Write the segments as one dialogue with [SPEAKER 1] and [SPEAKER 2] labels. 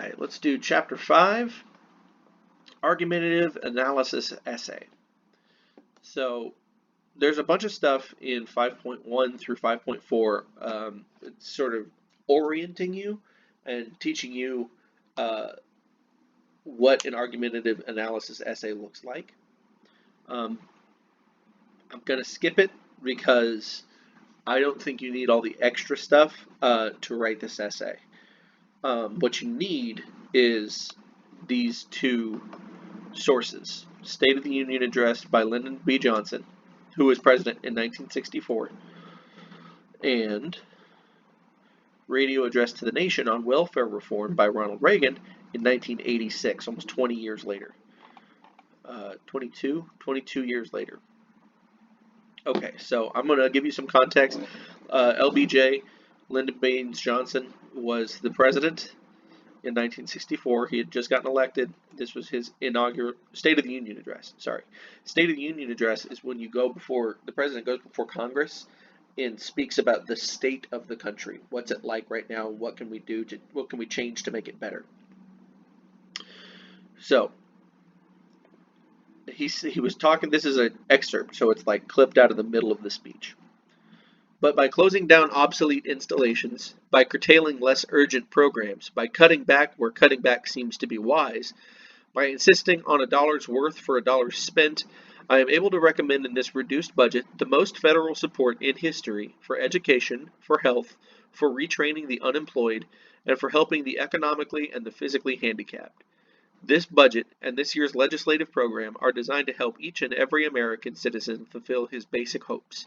[SPEAKER 1] right, let's do chapter 5, argumentative analysis essay. So there's a bunch of stuff in 5.1 through 5.4. It's sort of orienting you and teaching you what an argumentative analysis essay looks like. I'm going to skip it because I don't think you need all the extra stuff to write this essay. What you need is these two sources: State of the Union Address by Lyndon B. Johnson, who was president in 1964, and Radio Address to the Nation on Welfare Reform by Ronald Reagan in 1986, almost 20 years later. 22 years later. Okay, so I'm going to give you some context. LBJ, Lyndon Baines Johnson, was the president in 1964. He had just gotten elected. This was his inaugural State of the Union Address. State of the Union Address is when the president goes before Congress and speaks about the state of the country. What's it like right now? What can we do? What can we change to make it better? So he was talking. This is an excerpt, so it's like clipped out of the middle of the speech. But by closing down obsolete installations, by curtailing less urgent programs, by cutting back where cutting back seems to be wise, by insisting on a dollar's worth for a dollar spent, I am able to recommend in this reduced budget the most federal support in history for education, for health, for retraining the unemployed, and for helping the economically and the physically handicapped. This budget and this year's legislative program are designed to help each and every American citizen fulfill his basic hopes.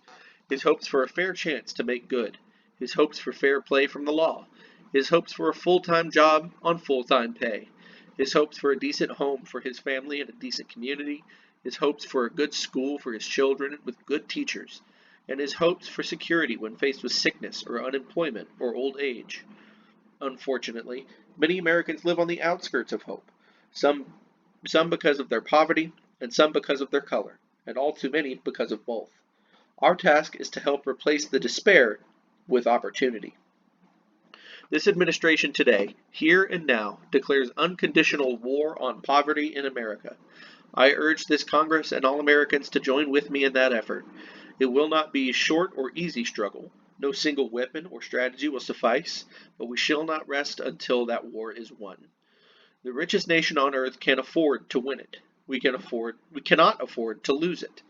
[SPEAKER 1] His hopes for a fair chance to make good, his hopes for fair play from the law, his hopes for a full-time job on full-time pay, his hopes for a decent home for his family and a decent community, his hopes for a good school for his children with good teachers, and his hopes for security when faced with sickness or unemployment or old age. Unfortunately, many Americans live on the outskirts of hope, some because of their poverty and some because of their color, and all too many because of both. Our task is to help replace the despair with opportunity. This administration today, here and now, declares unconditional war on poverty in America. I urge this Congress and all Americans to join with me in that effort. It will not be a short or easy struggle. No single weapon or strategy will suffice, but we shall not rest until that war is won. The richest nation on earth can afford to win it. We cannot afford to lose it.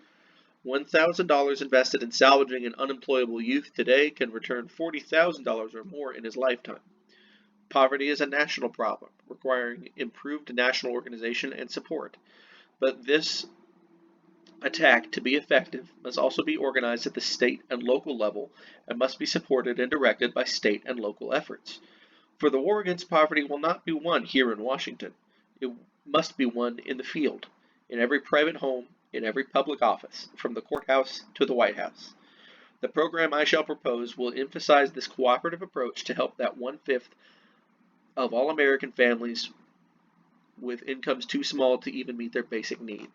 [SPEAKER 1] $1,000 invested in salvaging an unemployable youth today can return $40,000 or more in his lifetime. Poverty is a national problem, requiring improved national organization and support. But this attack, to be effective, must also be organized at the state and local level and must be supported and directed by state and local efforts. For the war against poverty will not be won here in Washington. It must be won in the field, in every private home, in every public office, from the courthouse to the White House. The program I shall propose will emphasize this cooperative approach to help that 1/5 of all American families with incomes too small to even meet their basic need.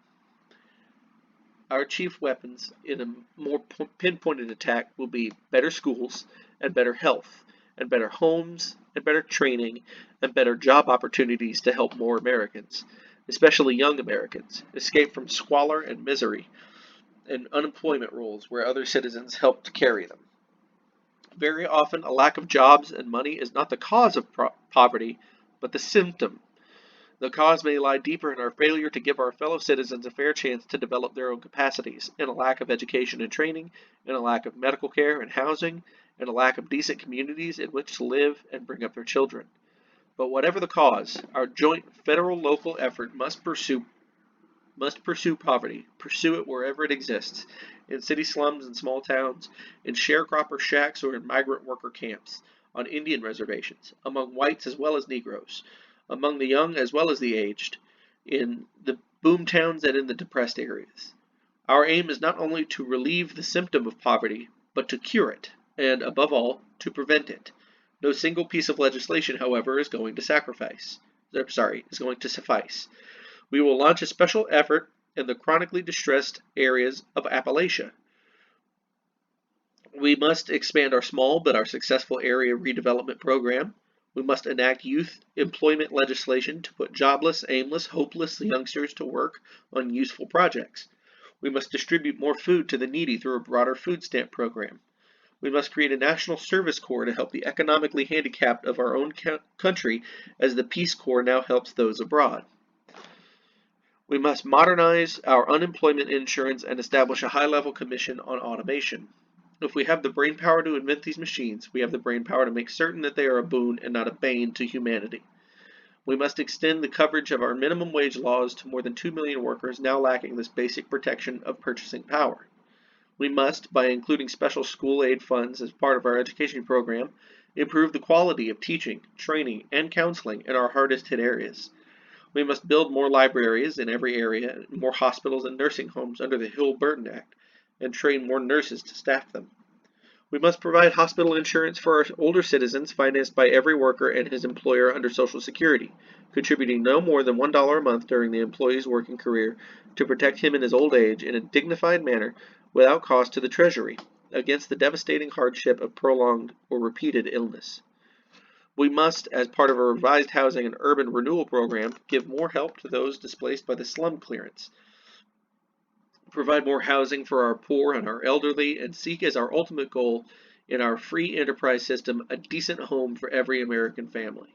[SPEAKER 1] Our chief weapons in a more pinpointed attack will be better schools and better health and better homes and better training and better job opportunities to help more Americans, especially young Americans, escape from squalor and misery and unemployment rolls where other citizens help to carry them. Very often, a lack of jobs and money is not the cause of poverty, but the symptom. The cause may lie deeper in our failure to give our fellow citizens a fair chance to develop their own capacities, in a lack of education and training, in a lack of medical care and housing, and a lack of decent communities in which to live and bring up their children. But whatever the cause, our joint federal-local effort must pursue poverty, pursue it wherever it exists, in city slums and small towns, in sharecropper shacks or in migrant worker camps, on Indian reservations, among whites as well as Negroes, among the young as well as the aged, in the boom towns and in the depressed areas. Our aim is not only to relieve the symptom of poverty, but to cure it, and, above all, to prevent it. No single piece of legislation, however, is going to suffice. We will launch a special effort in the chronically distressed areas of Appalachia. We must expand our small but our successful area redevelopment program. We must enact youth employment legislation to put jobless, aimless, hopeless youngsters to work on useful projects. We must distribute more food to the needy through a broader food stamp program. We must create a national service corps to help the economically handicapped of our own country as the Peace Corps now helps those abroad. We must modernize our unemployment insurance and establish a high-level commission on automation. If we have the brainpower to invent these machines, we have the brainpower to make certain that they are a boon and not a bane to humanity. We must extend the coverage of our minimum wage laws to more than 2 million workers now lacking this basic protection of purchasing power. We must, by including special school aid funds as part of our education program, improve the quality of teaching, training, and counseling in our hardest hit areas. We must build more libraries in every area, more hospitals and nursing homes under the Hill-Burton Act, and train more nurses to staff them. We must provide hospital insurance for our older citizens financed by every worker and his employer under Social Security, contributing no more than $1 a month during the employee's working career to protect him in his old age in a dignified manner without cost to the Treasury against the devastating hardship of prolonged or repeated illness. We must, as part of a revised housing and urban renewal program, give more help to those displaced by the slum clearance, provide more housing for our poor and our elderly, and seek as our ultimate goal in our free enterprise system a decent home for every American family.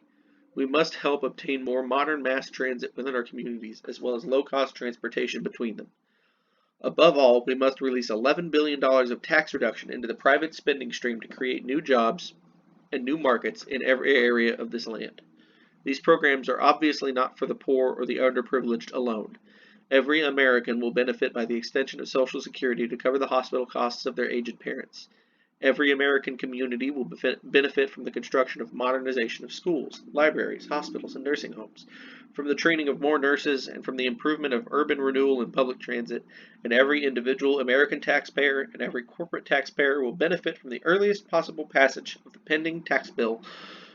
[SPEAKER 1] We must help obtain more modern mass transit within our communities, as well as low-cost transportation between them. Above all, we must release $11 billion of tax reduction into the private spending stream to create new jobs and new markets in every area of this land. These programs are obviously not for the poor or the underprivileged alone. Every American will benefit by the extension of Social Security to cover the hospital costs of their aged parents. Every American community will benefit from the construction of modernization of schools, libraries, hospitals, and nursing homes, from the training of more nurses, and from the improvement of urban renewal and public transit, and every individual American taxpayer and every corporate taxpayer will benefit from the earliest possible passage of the pending tax bill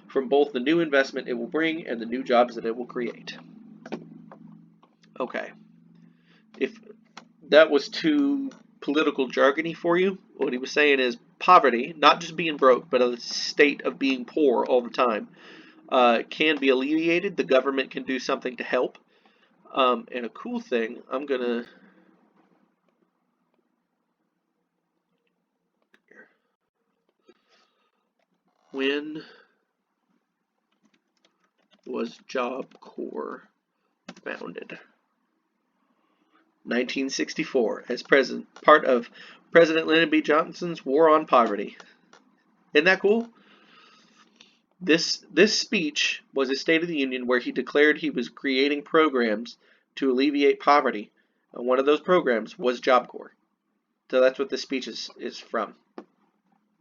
[SPEAKER 1] from both the new investment it will bring and the new jobs that it will create. Okay. If that was too political jargony for you, what he was saying is poverty, not just being broke, but a state of being poor all the time, can be alleviated. The government can do something to help. And a cool thing, I'm going to... When was Job Corps founded? 1964, as part of President Lyndon B. Johnson's War on Poverty. Isn't that cool? This speech was a State of the Union where he declared he was creating programs to alleviate poverty, and one of those programs was Job Corps. So that's what this speech is from.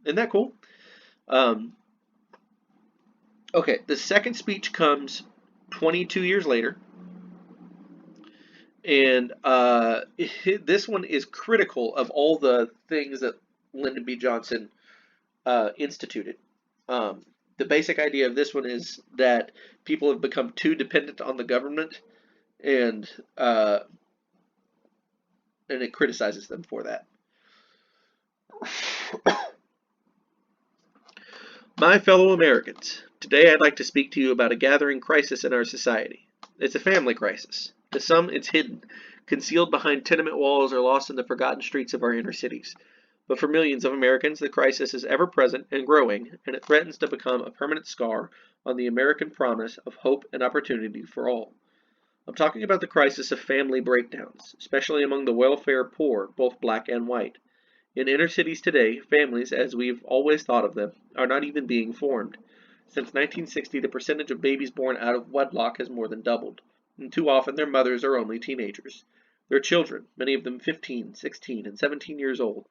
[SPEAKER 1] Isn't that cool? Okay, the second speech comes 22 years later. And this one is critical of all the things that Lyndon B. Johnson instituted. The basic idea of this one is that people have become too dependent on the government, and it criticizes them for that. My fellow Americans, today I'd like to speak to you about a gathering crisis in our society. It's a family crisis. To some, it's hidden, concealed behind tenement walls or lost in the forgotten streets of our inner cities. But for millions of Americans, the crisis is ever present and growing, and it threatens to become a permanent scar on the American promise of hope and opportunity for all. I'm talking about the crisis of family breakdowns, especially among the welfare poor, both black and white. In inner cities today, families, as we've always thought of them, are not even being formed. Since 1960, the percentage of babies born out of wedlock has more than doubled, and too often their mothers are only teenagers. Their children, many of them 15, 16, and 17 years old,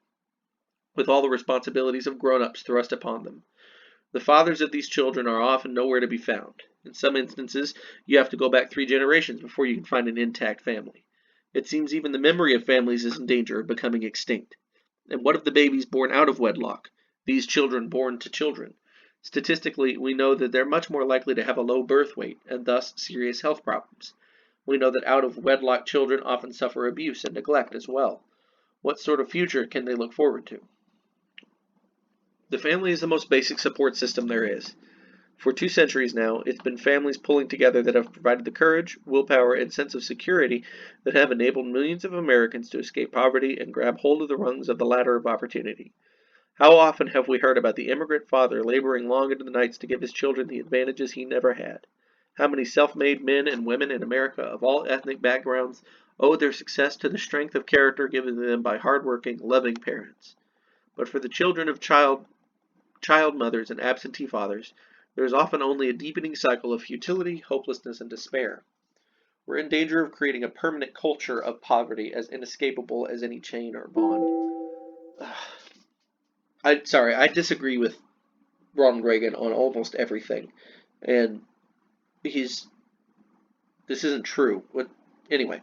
[SPEAKER 1] with all the responsibilities of grown-ups thrust upon them. The fathers of these children are often nowhere to be found. In some instances, you have to go back 3 generations before you can find an intact family. It seems even the memory of families is in danger of becoming extinct. And what of the babies born out of wedlock? These children born to children? Statistically, we know that they're much more likely to have a low birth weight and thus serious health problems. We know that out of wedlock children often suffer abuse and neglect as well. What sort of future can they look forward to? The family is the most basic support system there is. For 2 centuries now, it's been families pulling together that have provided the courage, willpower, and sense of security that have enabled millions of Americans to escape poverty and grab hold of the rungs of the ladder of opportunity. How often have we heard about the immigrant father laboring long into the nights to give his children the advantages he never had? How many self-made men and women in America of all ethnic backgrounds owe their success to the strength of character given to them by hardworking, loving parents? But for the children of child mothers and absentee fathers, there is often only a deepening cycle of futility, hopelessness, and despair. We're in danger of creating a permanent culture of poverty as inescapable as any chain or bond. I disagree with Ronald Reagan on almost everything, and this isn't true. Anyway,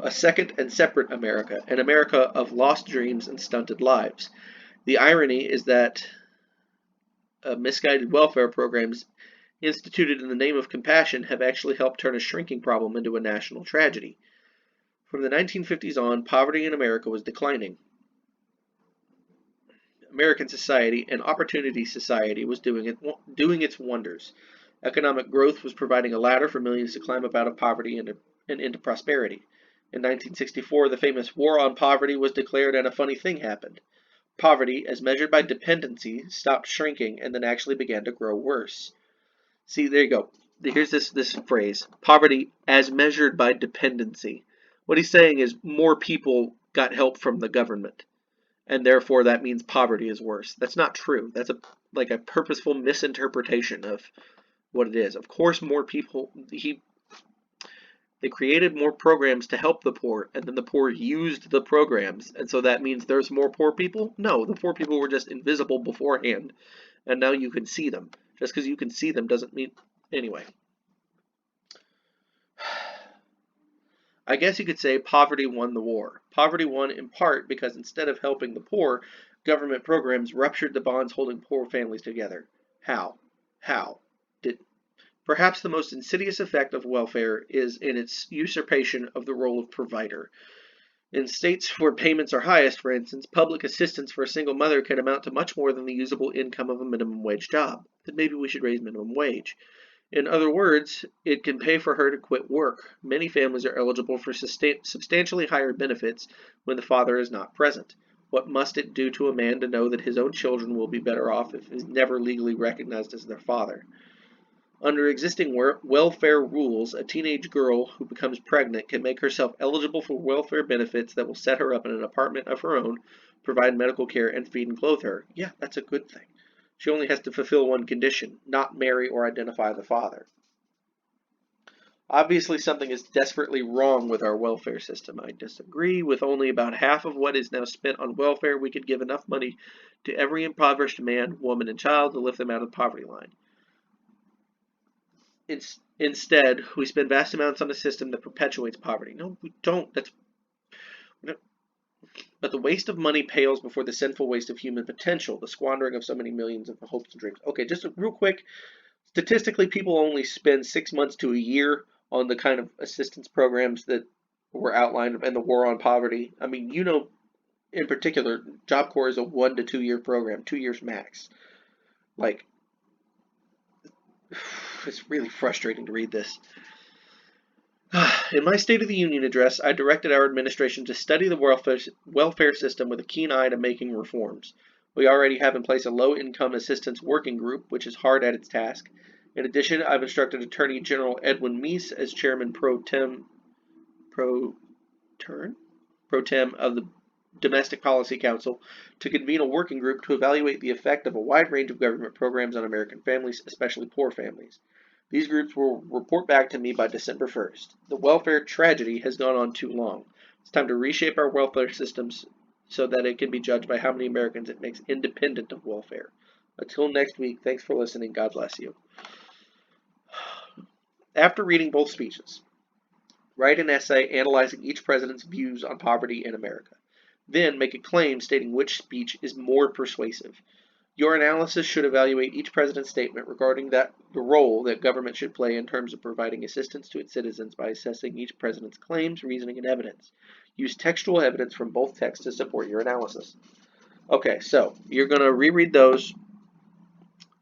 [SPEAKER 1] a second and separate America, an America of lost dreams and stunted lives. The irony is that misguided welfare programs instituted in the name of compassion have actually helped turn a shrinking problem into a national tragedy. From the 1950s on, poverty in America was declining. American society, an opportunity society, was doing its wonders. Economic growth was providing a ladder for millions to climb up out of poverty and into prosperity. In 1964, the famous War on Poverty was declared, and a funny thing happened. Poverty, as measured by dependency, stopped shrinking and then actually began to grow worse. See, there you go. Here's this phrase, poverty as measured by dependency. What he's saying is more people got help from the government, and therefore that means poverty is worse. That's not true. That's a purposeful misinterpretation of what it is. Of course, more people, they created more programs to help the poor, and then the poor used the programs, and so that means there's more poor people? No, the poor people were just invisible beforehand, and now you can see them. Just because you can see them doesn't mean... Anyway. I guess you could say poverty won the war. Poverty won in part because instead of helping the poor, government programs ruptured the bonds holding poor families together. How? Perhaps the most insidious effect of welfare is in its usurpation of the role of provider. In states where payments are highest, for instance, public assistance for a single mother can amount to much more than the usable income of a minimum wage job. Then maybe we should raise minimum wage. In other words, it can pay for her to quit work. Many families are eligible for substantially higher benefits when the father is not present. What must it do to a man to know that his own children will be better off if he's never legally recognized as their father? Under existing welfare rules, a teenage girl who becomes pregnant can make herself eligible for welfare benefits that will set her up in an apartment of her own, provide medical care, and feed and clothe her. Yeah, that's a good thing. She only has to fulfill one condition, not marry or identify the father. Obviously, something is desperately wrong with our welfare system. I disagree. With only about half of what is now spent on welfare, we could give enough money to every impoverished man, woman, and child to lift them out of the poverty line. Instead, we spend vast amounts on a system that perpetuates poverty. No, we don't. But the waste of money pales before the sinful waste of human potential, the squandering of so many millions of hopes and dreams. Okay, just real quick. Statistically, people only spend 6 months to a year on the kind of assistance programs that were outlined in the War on Poverty. I mean, in particular, Job Corps is a 1 to 2 year program, 2 years max. It's really frustrating to read this. In my State of the Union address, I directed our administration to study the welfare system with a keen eye to making reforms. We already have in place a low-income assistance working group, which is hard at its task. In addition, I've instructed Attorney General Edwin Meese as Chairman pro tem of the Domestic Policy Council to convene a working group to evaluate the effect of a wide range of government programs on American families, especially poor families. These groups will report back to me by December 1st. The welfare tragedy has gone on too long. It's time to reshape our welfare systems so that it can be judged by how many Americans it makes independent of welfare. Until next week, thanks for listening. God bless you. After reading both speeches, write an essay analyzing each president's views on poverty in America. Then make a claim stating which speech is more persuasive. Your analysis should evaluate each president's statement regarding the role that government should play in terms of providing assistance to its citizens by assessing each president's claims, reasoning, and evidence. Use textual evidence from both texts to support your analysis. Okay, so you're going to reread those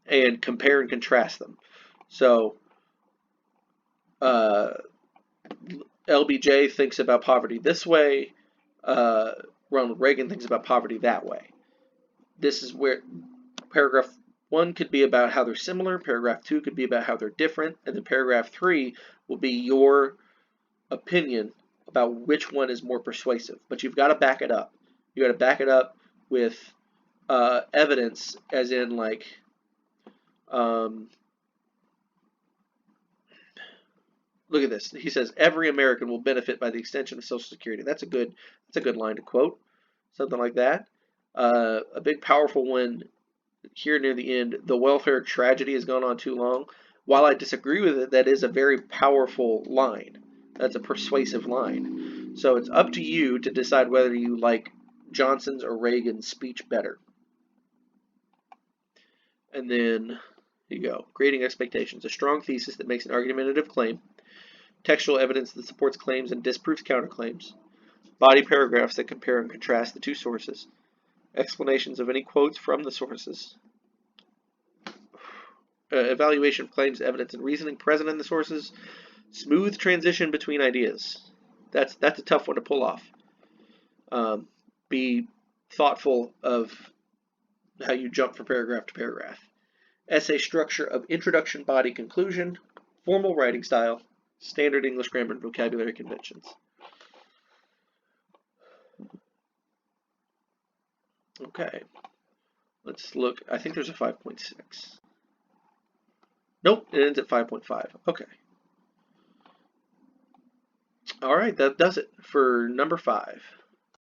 [SPEAKER 1] and compare and contrast them. So LBJ thinks about poverty this way. Ronald Reagan thinks about poverty that way. This is where paragraph 1 could be about how they're similar, paragraph 2 could be about how they're different, and then paragraph 3 will be your opinion about which one is more persuasive. But you've got to back it up. You got to back it up with evidence, as in like look at this. He says every American will benefit by the extension of Social Security. That's a good line to quote. Something like that. A big powerful one here near the end. The welfare tragedy has gone on too long. While I disagree with it, that is a very powerful line. That's a persuasive line. So it's up to you to decide whether you like Johnson's or Reagan's speech better. And then here you go. Grading expectations. A strong thesis that makes an argumentative claim. Textual evidence that supports claims and disproves counterclaims. Body paragraphs that compare and contrast the two sources. Explanations of any quotes from the sources. Evaluation of claims, evidence, and reasoning present in the sources. Smooth transition between ideas. That's a tough one to pull off. Be thoughtful of how you jump from paragraph to paragraph. Essay structure of introduction, body, conclusion. Formal writing style. Standard English grammar and vocabulary conventions. Okay. Let's look. I think there's a 5.6. Nope, it ends at 5.5. Okay. All right, that does it for number 5.